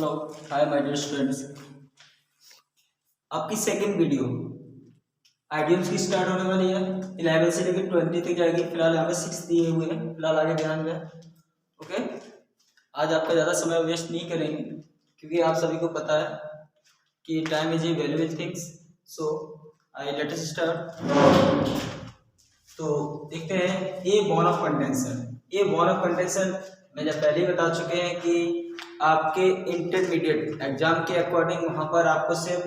Hello hi my dear students. आपकी second video idioms की start होने वाली है। 11 से लेकर 20 तक जाएगी। फिलहाल यहाँ पे 6 दिए हुए हैं, फिलहाल आगे ध्यान दें। ओके, आज आपका ज़्यादा समय वेस्ट नहीं करेंगे क्योंकि आप सभी को पता है कि time is a valuable things. So I let us start. तो देखते हैं a bone of contention. A bone of contention मैं जब पहले ही बता चुके हैं कि आपके इंटरमीडिएट एग्जाम के अकॉर्डिंग वहां पर आपको सिर्फ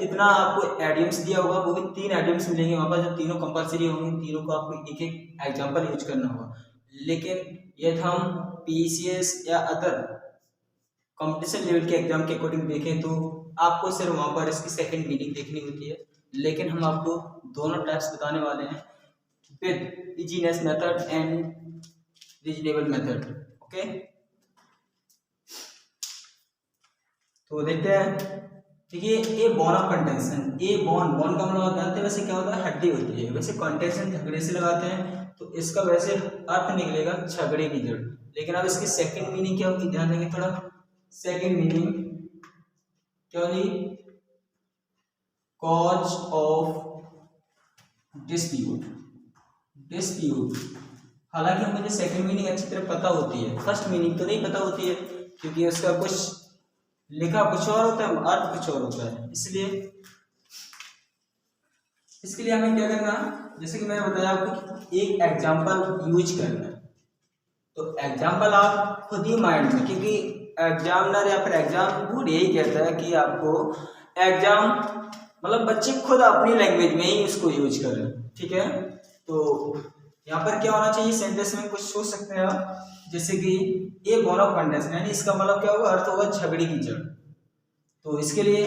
इतना आपको एडियम्स दिया होगा, वो भी 3 एडियम्स मिलेंगे वहां पर, जो तीनों कंपलसरी होंगे। तीनों को आपको एक एक एग्जाम्पल यूज करना होगा। लेकिन यदि हम पीसीएस या अदर कंपटीशन लेवल के एग्जाम के अकॉर्डिंग देखें तो आपको सिर्फ वहां पर इसकी सेकंड मीनिंग देखनी होती है। लेकिन हम आपको दोनों टाइप्स बताने वाले हैं, with easiness method and reasonable method. Okay, तो देखते हैं। देखिए, a bone of contention. A bone का मतलब जानते हैं वैसे क्या होता है, हड्डी होती है। वैसे कंटेंशन झगड़े से लगाते हैं तो इसका वैसे अर्थ निकलेगा झगड़े की जड़। लेकिन अब इसकी सेकंड मीनिंग क्या होगी, ध्यान देंगे थोड़ा। सेकंड मीनिंग क्या होगी, कॉज ऑफ डिस्प्यूट। हालांकि मुझे सेकंड मीनिंग अच्छी तरह पता होती है, फर्स्ट मीनिंग तो नहीं पता होती है क्योंकि उसका कुछ लिखा कुछ और होता है, अर्थ कुछ और होता है। इसलिए इसके लिए हमें क्या करना, जैसे कि मैंने बताया आपको एक एग्जाम्पल यूज करना है। तो एग्जाम्पल आप खुद ही माइंड में, क्योंकि एग्जामिनर या फिर एग्जाम बोर्ड यही कहता है कि आपको एग्जाम मतलब बच्चे खुद अपनी लैंग्वेज में ही उसको यूज करें। ठीक है, तो यहाँ पर क्या होना चाहिए, सेंटेंस में कुछ सोच सकते हैं आप, जैसे कि ए बॉर्न ऑफ कंटेंशन, यानी इसका मतलब क्या होगा, अर्थ होगा झगड़े की जड़। तो इसके लिए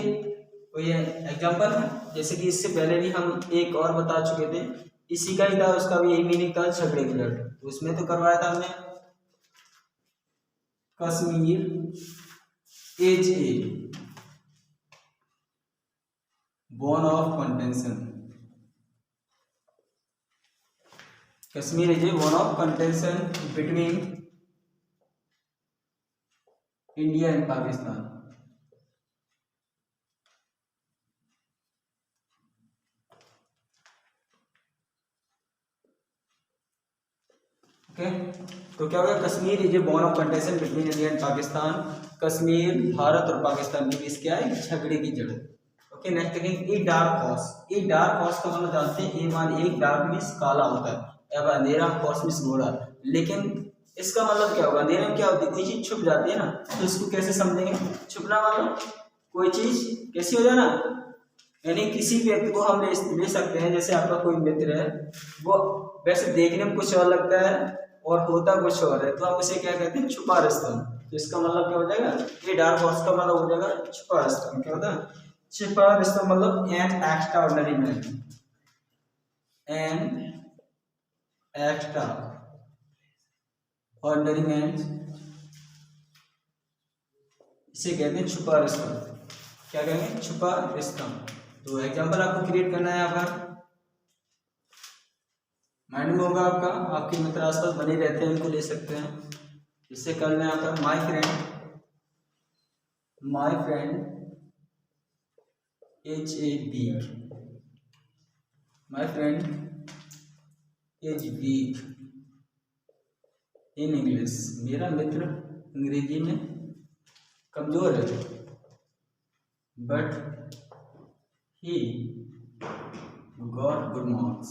कोई एग्जांपल है, जैसे कि इससे पहले भी हम एक और बता चुके थे, इसी का ही था, उसका भी यही मीनिंग था, झगड़े की जड़। तो उसमें तो करवाया था हमने, Kashmir is a bone of contention. Kashmir is a bone of contention between India and Pakistan. Okay, तो क्या होगा, Kashmir is a bone of contention between India and Pakistan. Kashmir Bharat और पाकिस्तान के बीच क्या है, झगड़े की जड़। ओके, नेक्स्ट देखेंगे a dark horse. A dark horse का मतलब जानते हैं, ए मान एक डार्क मीन्स काला होता है, या अंधेरा, हॉर्स मीन्स घोड़ा। लेकिन इसका मतलब क्या होगा, अंधेरे में क्या होती है, कोई चीज छुप जाती है ना, तो इसको कैसे समझेंगे, छुपना मतलब कोई चीज कैसी हो जाए ना, यानी किसी व्यक्ति को हम ले सकते हैं, जैसे आपका कोई मित्र है, वो वैसे देखने में कुछ और लगता है और होता कुछ और है, तो हम उसे क्या कहते हैं, छुपा रुस्तम। तो इसका मतलब क्या हो जाएगा, ये डार्क हॉर्स का मतलब हो जाएगा छुपा रुस्तम। क्या होता है, छुपा रुस्तम मतलब an extra ordinary man. An extra ordinary man, इसे कहते हैं छुपा रुस्तम। क्या कहेंगे, छुपा रुस्तम। तो एग्जांपल आपको क्रिएट करना है, यहाँ पर माइंड में होगा आपका, आपके मित्र आसपास बने रहते हैं, उनको ले सकते हैं। इससे कर लें यहाँ पर, my friend is a weak. My friend is weak in English. मेरा मित्र अंग्रेजी में कमजोर है, but he got good marks.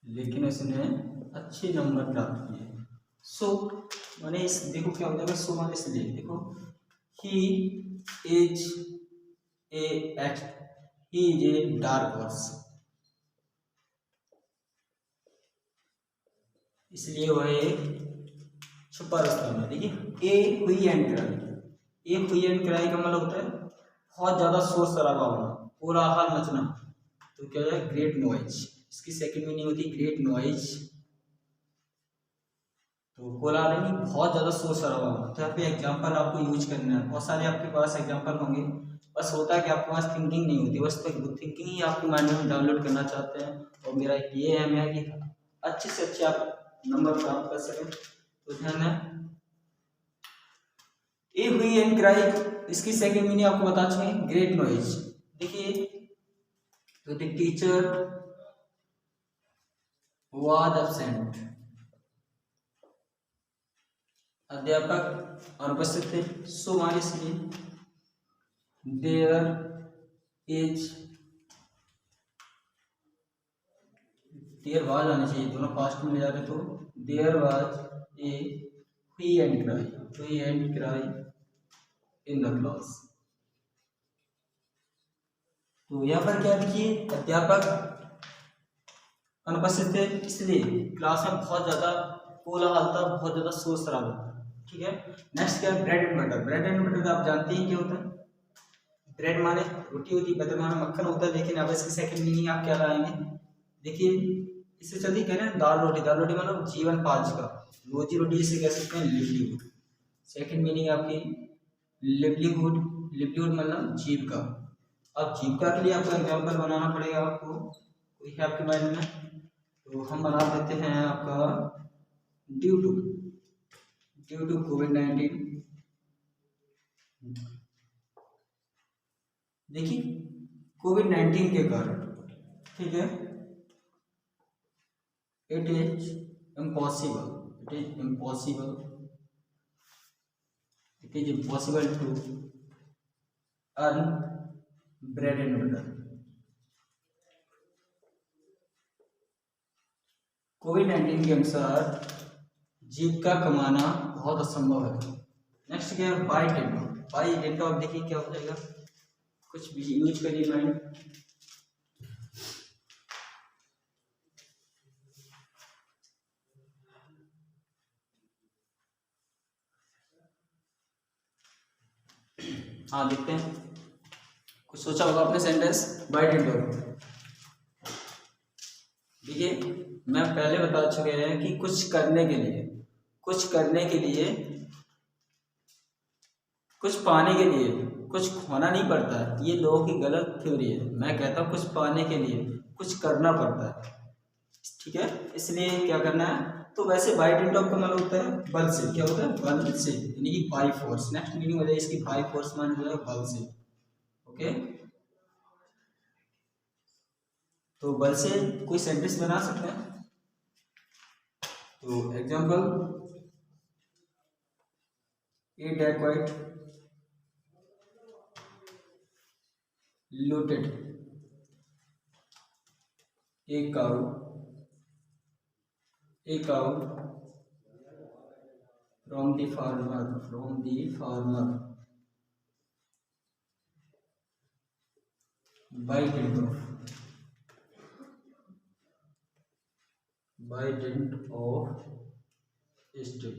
लेकिन उसने अच्छे नंबर प्राप्त किए। सो मैंने इस देखो क्या हो जाएगा, सो मैंने इसलिए देखो, he is a dark horse, इसलिए वह एक छुपा रुस्तम है। देखिए, ए हुई एंड क्राई। ए हुई एंड क्राई का मतलब होता है बहुत ज्यादा शोर शराबा होना, पूरा हाल मचना। तो क्या है, ग्रेट नॉइज। इसकी सेकंड मीनिंग होती है ग्रेट नॉइज। तो कोलाहल नहीं, बहुत ज्यादा शोर शराबा होना। तो यहाँ पे एग्जाम्पल आपको यूज करना है, बहुत सारे आपके पास एग्जाम्पल होंगे, बस होता है कि आपके पास थिंकिंग नहीं होती, बस तो थिंकिंग ही आपके माइंड में डाउनलोड करना चाहते हैं। और मेरा ये है कि अच्छे से अच्छे आप नंबर प्राप्त कर सकें। तो ध्यान है, ए हुई एंड क्राई, इसकी सेकंड मीनिंग आपको बता चुके हैं, ग्रेट नॉइज। देखिए, तो द टीचर वाज एब्सेंट, अध्यापक अनुपस्थित थे, सो मान इसलिए देयर इज, देयर वाज आना चाहिए, दोनों पास्ट में ले जा रहे, तो देयर वाज ए हुई एंड क्राई, हुई and cry in the class. तो यहाँ पर क्या देखिए, अध्यापक अनुपस्थित थे, इसलिए क्लास में बहुत ज्यादा कोलाहल था, बहुत ज्यादा शोर शराबा था। ठीक है, नेक्स्ट क्या है, bread and butter. Bread and butter आप जानते हैं क्या होता है, ब्रेड माने रोटी होती है, बटर माने मक्खन होता है, लेकिन अब इसकी सेकंड मीनिंग आप क्या लाएंगे, देखिए इससे जल्दी कह रहे हैं दाल रोटी। दाल रोटी मतलब जीवन पाज का, रोजी रोटी जिसे कह सकते हैं लिवलीहुड। सेकंड मीनिंग आपकी लिवलीहुड, लिवलीहुड मतलब जीविका। अब जीविका के लिए आपको एग्जाम्पल बनाना पड़ेगा, आपको कोई है आपके माइंड में, तो हम बना देते हैं आपका ड्यू टू कोविड-19। देखिए कोविड-19 के कारण, ठीक है, it is impossible to earn bread and butter. कोविड-19 के अनुसार जीविका कमाना बहुत असंभव है। नेक्स्ट क्या है, by dint of. By dint of देखिए क्या हो जाएगा, कुछ भी यूज करिए माइंड, हाँ देखते हैं, कुछ सोचा होगा आपने सेंटेंस बाई डेंट ऑफ। देखिए मैं पहले बता चुके हैं कि कुछ करने के लिए, कुछ पाने के लिए कुछ खोना नहीं पड़ता है, ये लोगों की गलत थ्योरी है। मैं कहता हूँ कुछ पाने के लिए कुछ करना पड़ता है, ठीक है, इसलिए क्या करना है। तो वैसे बाई डेंट ऑफ का मतलब होता है बल से, क्या होता है, बल से, यानी कि बाई फोर्स। नेक्स्ट मीनिंग हो जाए इसकी बाई फोर्स मान हो जाएगा बल से। ओके, तो बल से कोई सेंटेंस बना सकते हैं। तो example, a dacoit looted a cow from the farmer by dint of stick।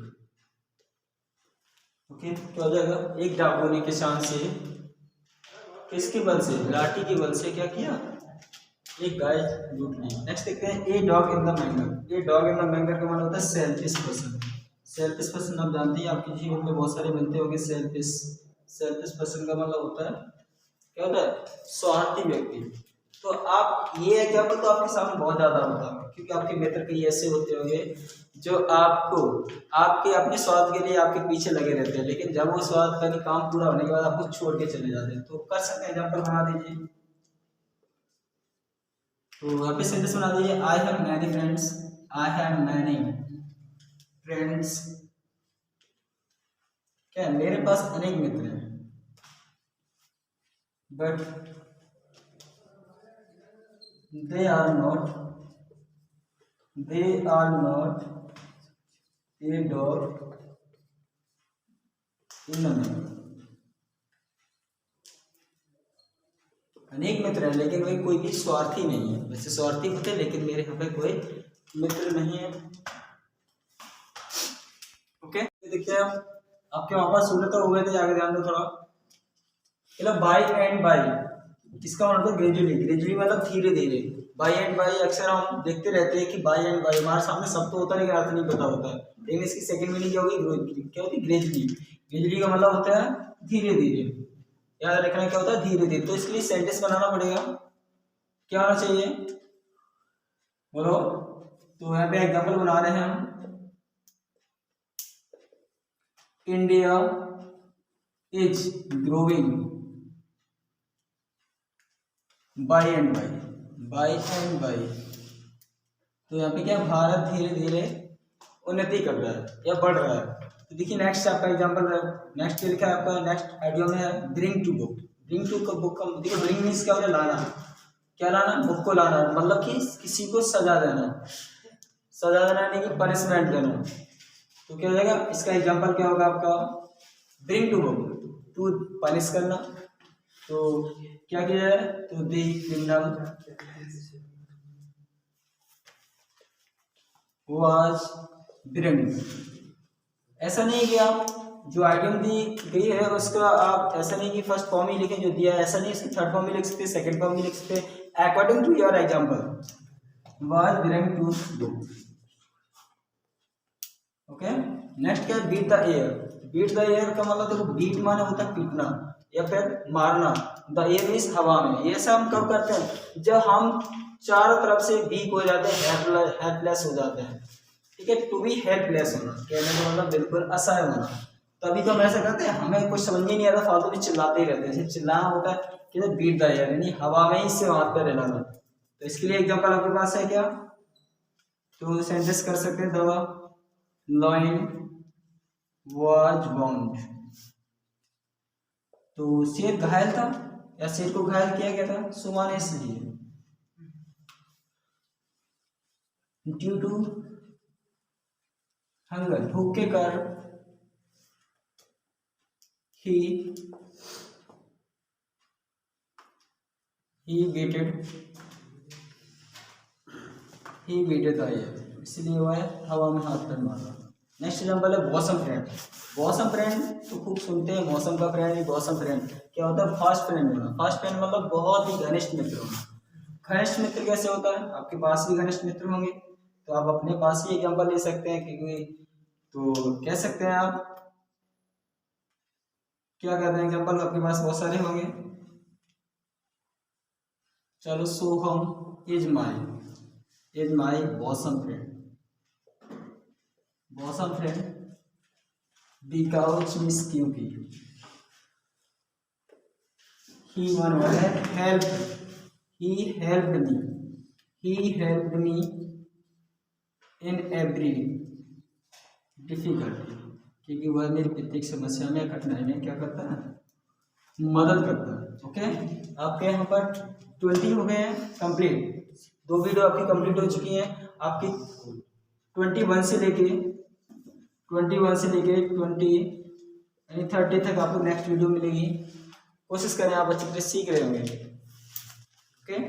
Okay, क्या हो जाएगा, एक डाकू ने किसान से, किसके बल से, लाठी के बल से क्या किया, एक गाय लूट ली। नेक्स्ट देखते हैं, a dog in the manger. A dog in the manger का मतलब होता है सेल्फिश पर्सन। सेल्फिश पर्सन आप जानते हैं, आपके जीवन में बहुत सारे मिलते होंगे। सेल्फिश पर्सन का मतलब होता है, क्या होता है, स्वार्थी व्यक्ति। तो आप ये एग्जाम्पल तो आपके सामने बहुत ज्यादा होता है, क्योंकि आपके मित्र कई ऐसे होते होंगे जो आपको आपके अपने स्वार्थ के लिए आपके पीछे लगे रहते हैं, लेकिन जब वो स्वार्थ का काम पूरा होने के बाद आपको छोड़ के चले जाते हैं। तो कर सकते हैं, एग्जाम्पल बना दीजिए। तो यहाँ पे सेंटेंस बना दीजिए, आई हैव मैनी फ्रेंड्स। क्या, मेरे पास अनेक मित्र हैं, but they are not a dog in the मैंगर। अनेक मित्र हैं लेकिन वे कोई भी स्वार्थी नहीं है। वैसे स्वार्थी होते हैं लेकिन मेरे यहाँ पे कोई मित्र नहीं है। ओके, देखिए आपके वहां पर सूर्य तो हुए थे, आगे ध्यान दो थोड़ा। मतलब बाई एंड बाई, इसका मतलब ग्रेजुअली मतलब धीरे धीरे। बाई एंड बाई अक्सर हम देखते रहते हैं कि बाई एंड बाई हमारे सामने सब तो होता है लेकिन अर्थ नहीं पता होता है। लेकिन इसकी सेकंड मीनिंग क्या होगी, क्या होती है, ग्रेजुअली का मतलब होता है धीरे धीरे। याद रखना क्या होता है, धीरे धीरे। तो इसके लिए सेंटेंस बनाना पड़ेगा, क्या होना चाहिए, बोलो। तो यहाँ पे एग्जाम्पल बना रहे हैं हम, India is growing by and by, तो यहाँ पे क्या, भारत धीरे धीरे उन्नति कर रहा है या बढ़ रहा है। तो देखिए नेक्स्ट आपका एग्जांपल है, नेक्स्ट लिखा है आपका, नेक्स्ट आइडिया में है bring to book. Bring to book का देखिए, ब्रिंग मीन्स क्या होता है, लाना। क्या लाना, बुक को लाना, मतलब कि किसी को सजा देना। सजा देना यानी कि पनिशमेंट देना। तो क्या हो जाएगा, इसका एग्जांपल क्या होगा आपका, bring to book, to punish करना। तो क्या किया जाए, तो द क्रिमिनल वाज ब्रिंग। ऐसा नहीं कि आप जो आइटम दी गई है उसका आप ऐसा नहीं कि फर्स्ट फॉर्म ही लिखें जो दिया है, ऐसा नहीं, इसकी थर्ड फॉर्म भी लिख सकते, सेकंड फॉर्म भी लिख सकते, according to your example. Was bring to book. Okay, next क्या है, beat the air. Beat the air का मतलब देखो, बीट माने होता है पीटना या फिर मारना, द एयर मीन्स हवा में। ये सब हम कब करते हैं, जब हम चारों तरफ से वीक हो जाते हैं, हेल्पलेस हो जाते हैं। ठीक है, टू बी हेल्पलेस होना, कहने का मतलब बिल्कुल असहाय होना, तभी तो हम ऐसा करते हैं। हमें कुछ समझ ही नहीं आता, फालतू में चिल्लाते ही रहते हैं। चिल्लाना होता है कि बीट द एयर, यानी हवा में ही से हाथ पे रहना। तो इसके लिए एग्जांपल आपके पास है क्या, तो सेंटेंस कर सकते हैं, द लाइन वाज बाउंड। तो शेर घायल था या शेर को घायल किया गया था, सुमाने इसलिए, ड्यू टू हंगर, भूख के कारण, ही वेटेड द एयर, इसलिए वह हवा में हाथ पैर मारा। नेक्स्ट एग्जांपल है बॉसम फ्रेंड। बॉसम फ्रेंड तो खूब सुनते हैं, मौसम का फ्रेंड, बॉसम फ्रेंड क्या होता है, फास्ट फ्रेंड होना। फास्ट फ्रेंड मतलब बहुत ही घनिष्ठ मित्र होना। घनिष्ठ मित्र कैसे होता है, आपके पास भी घनिष्ठ मित्र होंगे, तो आप अपने पास ही एग्जांपल ले सकते हैं, क्योंकि तो कह सकते हैं आप क्या कहते हैं, एग्जांपल आपके पास बहुत सारे होंगे। चलो, Soham is my bosom friend. Bosom friend because means क्योंकि, ही वन है help, he helped me in every difficulty, क्योंकि वह मेरी प्रत्येक समस्या में, कठिनाई में क्या करता है, मदद करता है। ओके, आपके यहाँ पर 20 हो गए हैं कंप्लीट, 2 वीडियो आपकी कंप्लीट हो चुकी हैं। आपकी 21 से लेके 20 यानी 30 तक आपको नेक्स्ट वीडियो मिलेगी। कोशिश करें, आप अच्छी तरह सीख रहे होंगे। ओके।